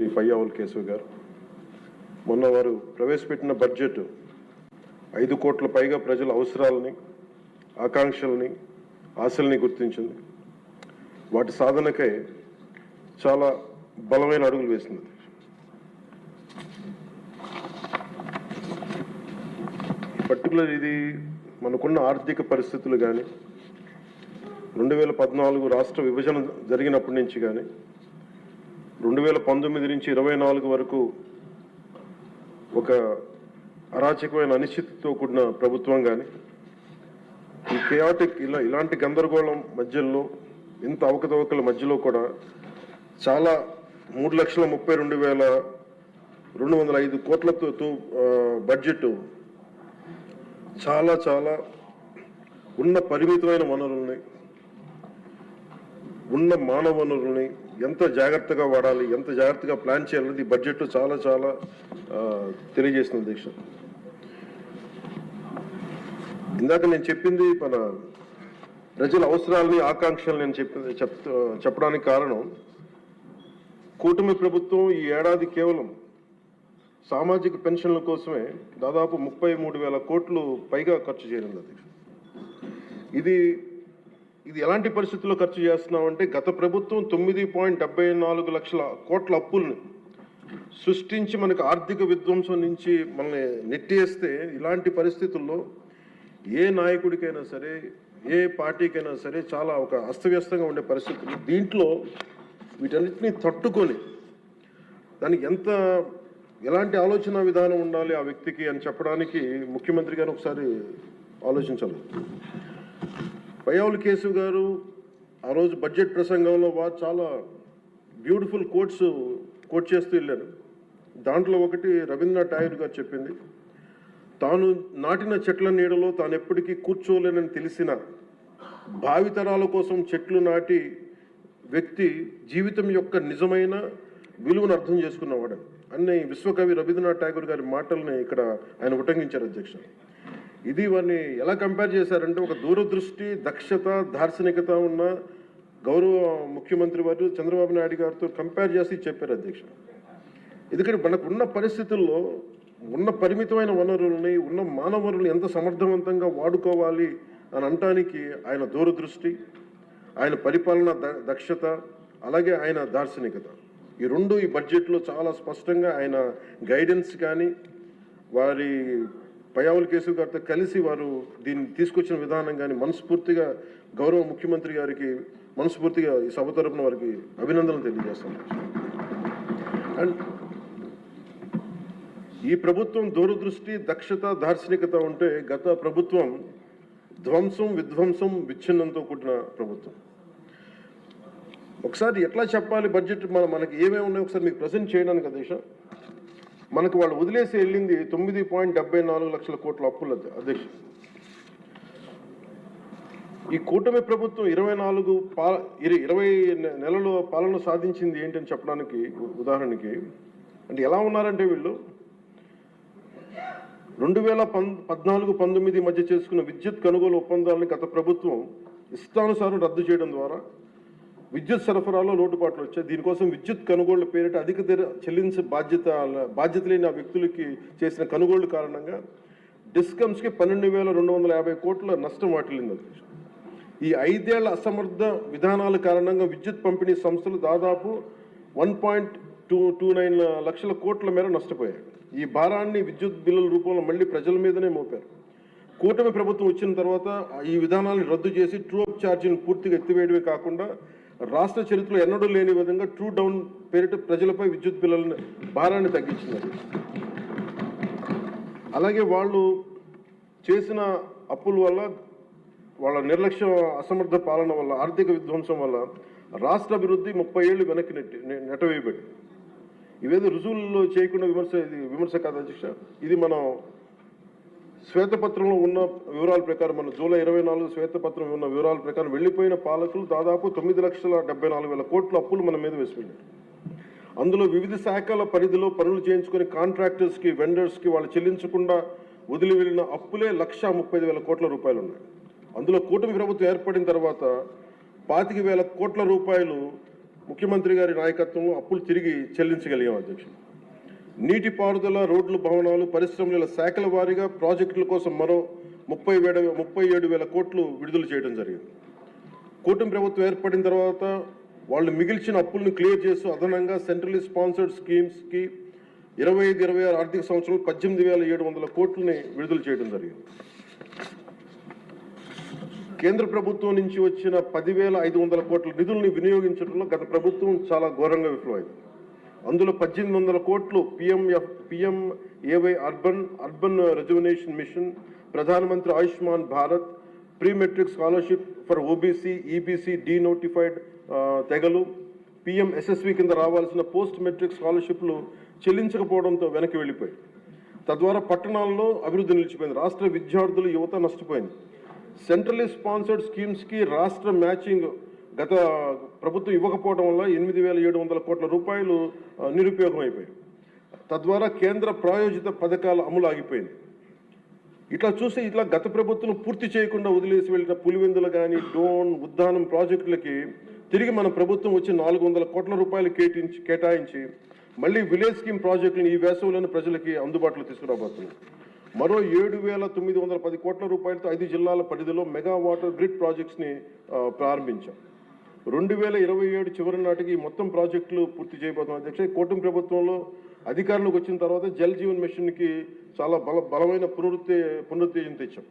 శ్రీ పయ్యావుల కేశవ్ గారు మొన్న వారు ప్రవేశపెట్టిన బడ్జెట్ 5 కోట్ల పైగా ప్రజల అవసరాలని, ఆకాంక్షల్ని, ఆశల్ని గుర్తించింది. వాటి సాధనకై చాలా బలమైన అడుగులు వేసింది. పర్టికులర్ ఇది మనకున్న ఆర్థిక పరిస్థితులు కానీ 2014 రాష్ట్ర విభజన జరిగినప్పటి నుంచి కానీ 2019 నుంచి 24 వరకు ఒక అరాచకమైన అనిశ్చితితో కూడిన ప్రభుత్వం కానీ ఈ కేయాటిక్ ఇలాంటి గందరగోళం మధ్యలో ఇంత అవకతవకల మధ్యలో కూడా చాలా 3,32,205 కోట్లతో బడ్జెట్ చాలా చాలా ఉన్న పరిమితమైన వనరుల్ని, ఉన్న మానవ వనరుల్ని ఎంత జాగ్రత్తగా వాడాలి, ఎంత జాగ్రత్తగా ప్లాన్ చేయాలనేది బడ్జెట్ చాలా చాలా తెలియజేస్తుంది అధ్యక్ష. ఇందాక నేను చెప్పింది మన ప్రజల అవసరాలని, ఆకాంక్షలు నేను చెప్పడానికి కారణం కూటమి ప్రభుత్వం ఈ ఏడాది కేవలం సామాజిక పెన్షన్ల కోసమే దాదాపు 33,000 కోట్లు పైగా ఖర్చు చేయనుంది అధ్యక్ష. ఇది ఎలాంటి పరిస్థితుల్లో ఖర్చు చేస్తున్నామంటే గత ప్రభుత్వం 9.74 లక్షల కోట్ల అప్పుల్ని సృష్టించి మనకు ఆర్థిక విధ్వంసం నుంచి మనల్ని నెట్టేస్తే ఇలాంటి పరిస్థితుల్లో ఏ నాయకుడికైనా సరే, ఏ పార్టీకైనా సరే చాలా ఒక అస్తవ్యస్తంగా ఉండే పరిస్థితులు. దీంట్లో వీటన్నిటినీ తట్టుకొని దానికి ఎలాంటి ఆలోచన విధానం ఉండాలి ఆ వ్యక్తికి అని చెప్పడానికి ముఖ్యమంత్రి గారు ఒకసారి ఆలోచించాలి. పయ్యావుల కేశవ్ గారు ఆ రోజు బడ్జెట్ ప్రసంగంలో వారు చాలా బ్యూటిఫుల్ కోట్ చేస్తూ వెళ్ళారు. దాంట్లో ఒకటి రవీంద్రనాథ్ ఠాగూర్ గారు చెప్పింది, తాను నాటిన చెట్ల నీడలో తాను ఎప్పటికీ కూర్చోలేనని తెలిసిన భావితరాల కోసం చెట్లు నాటి వ్యక్తి జీవితం యొక్క నిజమైన విలువను అర్థం చేసుకున్నవాడు అన్ని విశ్వకవి రవీంద్రనాథ్ ఠాగూర్ గారి మాటల్ని ఇక్కడ ఆయన ఉటంకించారు అధ్యక్ష. ఇది వారిని ఎలా కంపేర్ చేశారంటే ఒక దూరదృష్టి, దక్షత, దార్శనికత ఉన్న గౌరవ ముఖ్యమంత్రి వారు చంద్రబాబు నాయుడు గారితో కంపేర్ చేసి చెప్పారు అధ్యక్ష. ఎందుకంటే మనకు ఉన్న పరిస్థితుల్లో ఉన్న పరిమితమైన వనరుల్ని, ఉన్న మానవ వనరుల్ని ఎంత సమర్థవంతంగా వాడుకోవాలి అని అనటానికి ఆయన దూరదృష్టి, ఆయన పరిపాలన దక్షత, అలాగే ఆయన దార్శనికత ఈ రెండు ఈ బడ్జెట్లో చాలా స్పష్టంగా ఆయన గైడెన్స్ కానీ వారి పయ్యావుల కేశవ్ గారితో కలిసి వారు దీన్ని తీసుకొచ్చిన విధానం కానీ మనస్ఫూర్తిగా గౌరవ ముఖ్యమంత్రి గారికి మనస్ఫూర్తిగా ఈ సభ తరపున వారికి అభినందనలు తెలియజేస్తాను. అండ్ ఈ ప్రభుత్వం దూరదృష్టి, దక్షత, దార్శనికత ఉంటే గత ప్రభుత్వం ధ్వంసం, విధ్వంసం, విచ్ఛిన్నంతో కూడిన ప్రభుత్వం. ఒకసారి ఎట్లా చెప్పాలి బడ్జెట్ మనకి ఏమేమి ఉన్నాయో ఒకసారి మీకు ప్రజెంట్ చేయడానికి అధ్యక్ష. మనకు వాళ్ళు వదిలేసి వెళ్ళింది 9.74 లక్షల కోట్ల అప్పులు అధ్యక్ష. ఈ కూటమి ప్రభుత్వం 20 నెలలు పాలన సాధించింది ఏంటని చెప్పడానికి ఉదాహరణకి అంటే ఎలా ఉన్నారంటే వీళ్ళు 2014-19 మధ్య చేసుకున్న విద్యుత్ కొనుగోలు ఒప్పందాలని గత ప్రభుత్వం ఇష్టానుసారం రద్దు చేయడం ద్వారా విద్యుత్ సరఫరాలో లోటుపాట్లు వచ్చాయి. దీనికోసం విద్యుత్ కొనుగోళ్ల పేరిట అధిక ధర చెల్లించే బాధ్యత లేని ఆ వ్యక్తులకి చేసిన కొనుగోళ్ల కారణంగా డిస్కమ్స్కి 12,250 కోట్ల నష్టం వాటిల్లింది. ఈ 5 ఏళ్ల అసమర్థ విధానాల కారణంగా విద్యుత్ పంపిణీ సంస్థలు దాదాపు 1.29 లక్షల కోట్ల మేర నష్టపోయాయి. ఈ భారాన్ని విద్యుత్ బిల్లుల రూపంలో మళ్ళీ ప్రజల మీదనే మోపారు. కూటమి ప్రభుత్వం వచ్చిన తర్వాత ఈ విధానాలను రద్దు చేసి ట్రూ అప్ ఛార్జీని పూర్తిగా ఎత్తివేయడమే కాకుండా రాష్ట్ర చరిత్రలో ఎన్నడూ లేని విధంగా ట్రూ డౌన్ పేరిట ప్రజలపై విద్యుత్ బిల్లుల భారాన్ని తగ్గించినారు. అలాగే వాళ్ళు చేసిన అప్పుల వల్ల, వాళ్ళ నిర్లక్ష్య అసమర్థ పాలన వల్ల, ఆర్థిక విధ్వంసం వల్ల రాష్ట్ర అభివృద్ధి 30 ఏళ్ళు వెనక్కి నెట్టవేయబడి ఇవేదో రుజువుల్లో చేయకుండా విమర్శ కాదు అధ్యక్ష. ఇది మనం శ్వేతపత్రంలో ఉన్న వివరాల ప్రకారం, మన జూలై 24 శ్వేతపత్రం ఉన్న వివరాల ప్రకారం వెళ్ళిపోయిన పాలకులు దాదాపు 9,74,000 కోట్ల అప్పులు మన మీద వేసిపోయారు. అందులో వివిధ శాఖల పరిధిలో పనులు చేయించుకుని కాంట్రాక్టర్స్కి, వెండర్స్కి వాళ్ళు చెల్లించకుండా వదిలి వెళ్ళిన అప్పులే 1,35,000 కోట్ల రూపాయలు ఉన్నాయి. అందులో కూటమి ప్రభుత్వం ఏర్పడిన తర్వాత 25,000 కోట్ల రూపాయలు ముఖ్యమంత్రి గారి నాయకత్వంలో అప్పులు తిరిగి చెల్లించగలిగాం అధ్యక్ష. నీటిపారుదల, రోడ్లు, భవనాలు, పరిశ్రమల శాఖల వారీగా ప్రాజెక్టుల కోసం మరో 37,000 కోట్లు విడుదల చేయడం జరిగింది. కూటమి ప్రభుత్వం ఏర్పడిన తర్వాత వాళ్ళు మిగిల్చిన అప్పులను క్లియర్ చేస్తూ అదనంగా సెంట్రల్లీ స్పాన్సర్డ్ స్కీమ్స్కి 25-26 ఆర్థిక సంవత్సరంలో 18,700 కోట్లని విడుదల చేయడం జరిగింది. కేంద్ర ప్రభుత్వం నుంచి వచ్చిన 10,500 కోట్ల నిధుల్ని వినియోగించడంలో గత ప్రభుత్వం చాలా ఘోరంగా విఫలమైంది. అందులో 1,800 కోట్లు PMAY అర్బన్ రెజ్యువనేషన్ మిషన్, ప్రధానమంత్రి Ayushman Bharat, pre matric scholarship for OBC, EBC, denotified తెగలు, PMSSV కింద రావాల్సిన పోస్ట్ మెట్రిక్ స్కాలర్షిప్లు చెల్లించకపోవడంతో వెనక్కి వెళ్ళిపోయి, తద్వారా పట్టణాల్లో అభివృద్ధి నిలిచిపోయింది. రాష్ట్ర విద్యార్థులు, యువత నష్టపోయింది. సెంట్రల్లీ స్పాన్సర్డ్ స్కీమ్స్కి రాష్ట్ర మ్యాచింగ్ గత ప్రభుత్వం ఇవ్వకపోవడం వల్ల 8,700 కోట్ల రూపాయలు నిరుపయోగం అయిపోయాయి. తద్వారా కేంద్ర ప్రాయోజిత పథకాల అమలు ఆగిపోయింది. ఇట్లా గత ప్రభుత్వం పూర్తి చేయకుండా వదిలేసి వెళ్ళిన పులివెందులు కానీ, డోన్, ఉద్దానం ప్రాజెక్టులకి తిరిగి మన ప్రభుత్వం వచ్చి 400 కోట్ల రూపాయలు కేటాయించి మళ్ళీ విలేజ్ స్కీమ్ ప్రాజెక్టులను ఈ వేసవిలోని ప్రజలకి అందుబాటులో తీసుకురాబోతున్నాం. మరో 7,910 కోట్ల రూపాయలతో 5 జిల్లాల పరిధిలో మెగా వాటర్ గ్రిడ్ ప్రాజెక్ట్స్ని ప్రారంభించాం. 2027 చివరి నాటికి మొత్తం ప్రాజెక్టులు పూర్తి చేయబోతున్నాం అధ్యక్ష. కూటమి ప్రభుత్వంలో అధికారంలోకి వచ్చిన తర్వాత జల్ జీవన్ మిషన్కి చాలా బలమైన పునరుత్తేజం తెచ్చాం.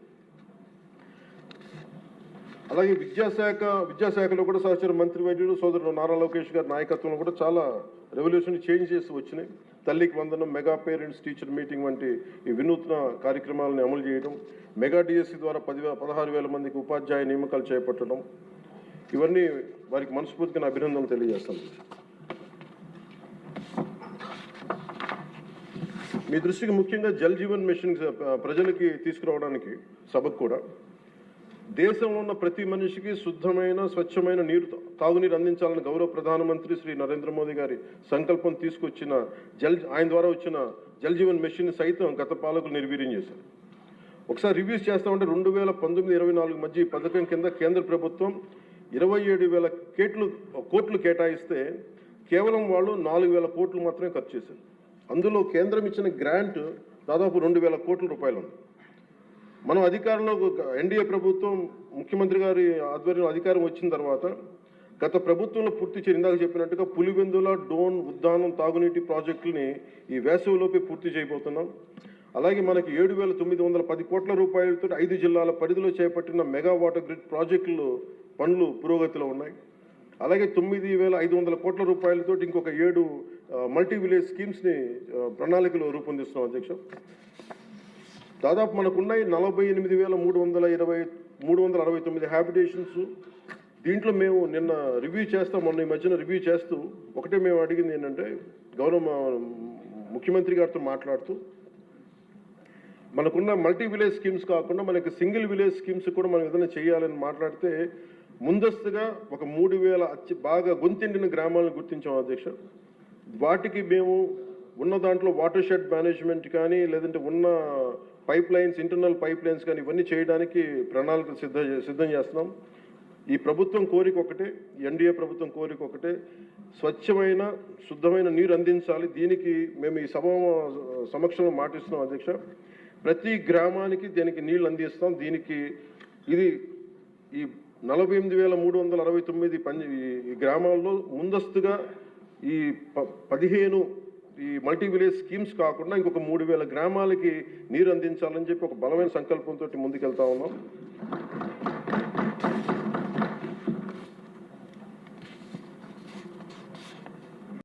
అలాగే విద్యాశాఖలో కూడా సహచర మంత్రి వర్యులు సోదరుడు నారా లోకేష్ గారి నాయకత్వంలో కూడా చాలా రెవల్యూషన్ చేంజ్ చేసి వచ్చినాయి. తల్లికి వందనం, మెగా పేరెంట్స్ టీచర్ మీటింగ్ వంటి ఈ వినూత్న కార్యక్రమాలను అమలు చేయడం, మెగా DSC ద్వారా 16,000 మందికి ఉపాధ్యాయ నియామకాలు చేపట్టడం, ఇవన్నీ వారికి మనస్ఫూర్తిగా అభినందనలు తెలియజేస్తాను. మీ దృష్టికి ముఖ్యంగా జల్ జీవన్ మిషన్ ప్రజలకి తీసుకురావడానికి సభకు కూడా దేశంలో ఉన్న ప్రతి మనిషికి శుద్ధమైన, స్వచ్ఛమైన తాగునీరు అందించాలని గౌరవ ప్రధానమంత్రి శ్రీ నరేంద్ర మోదీ గారి సంకల్పం తీసుకొచ్చిన ఆయన ద్వారా వచ్చిన జల్ జీవన్ మిషన్ సైతం గత పాలకులు నిర్వీర్యం చేశారు. ఒకసారి రివ్యూస్ చేస్తామంటే 2019-24 మధ్య ఈ పథకం కింద కేంద్ర ప్రభుత్వం 27,000 కోట్లు కేటాయిస్తే కేవలం వాళ్ళు 4,000 కోట్లు మాత్రమే ఖర్చు చేశారు. అందులో కేంద్రం ఇచ్చిన గ్రాంట్ దాదాపు 2,000 కోట్ల రూపాయలు ఉంది. మనం అధికారంలో NDA ప్రభుత్వం ముఖ్యమంత్రి గారి ఆధ్వర్యంలో అధికారం వచ్చిన తర్వాత గత ప్రభుత్వంలో ఇందాక చెప్పినట్టుగా పులివెందుల, డోన్, ఉద్దానం తాగునీటి ప్రాజెక్టులని ఈ వేసవిలోపే పూర్తి చేయబోతున్నాం. అలాగే మనకి 7,910 కోట్ల రూపాయలతో 5 జిల్లాల పరిధిలో చేపట్టిన మెగా వాటర్ గ్రిడ్ ప్రాజెక్టులు పనులు పురోగతిలో ఉన్నాయి. అలాగే 9,500 కోట్ల రూపాయలతో ఇంకొక 7 మల్టీ విలేజ్ స్కీమ్స్ని ప్రణాళికలు రూపొందిస్తున్నాం అధ్యక్ష. దాదాపు మనకున్నాయి 48,369 హ్యాబిటేషన్స్. దీంట్లో మేము నిన్న మొన్న ఈ మధ్యన రివ్యూ చేస్తూ ఒకటే మేము అడిగింది ఏంటంటే, గౌరవ ముఖ్యమంత్రి గారితో మాట్లాడుతూ మనకున్న మల్టీ విలేజ్ స్కీమ్స్ కాకుండా మనకి సింగిల్ విలేజ్ స్కీమ్స్ కూడా మనం ఏదైనా చేయాలని మాట్లాడితే ముందస్తుగా ఒక 3,000 బాగా గొంతెండిన గ్రామాలను గుర్తించాం అధ్యక్ష. వాటికి మేము ఉన్న దాంట్లో వాటర్ షెడ్ మేనేజ్మెంట్ కానీ, లేదంటే ఉన్న ఇంటర్నల్ పైప్ లైన్స్ కానీ ఇవన్నీ చేయడానికి ప్రణాళికలు సిద్ధం చేస్తున్నాం. ఈ ప్రభుత్వం కోరిక ఒకటే, NDA ప్రభుత్వం కోరిక ఒకటే, స్వచ్ఛమైన, శుద్ధమైన నీరు అందించాలి. దీనికి మేము ఈ సమక్షంలో మాటిస్తున్నాం అధ్యక్ష. ప్రతి గ్రామానికి దీనికి నీళ్ళు అందిస్తాం. దీనికి ఇది ఈ 48,369 ఈ గ్రామాల్లో ముందస్తుగా ఈ 15 ఈ మల్టీ విలేజ్ స్కీమ్స్ కాకుండా ఇంకొక 3,000 గ్రామాలకి నీరు అందించాలని చెప్పి ఒక బలమైన సంకల్పంతో ముందుకెళ్తా ఉన్నాం.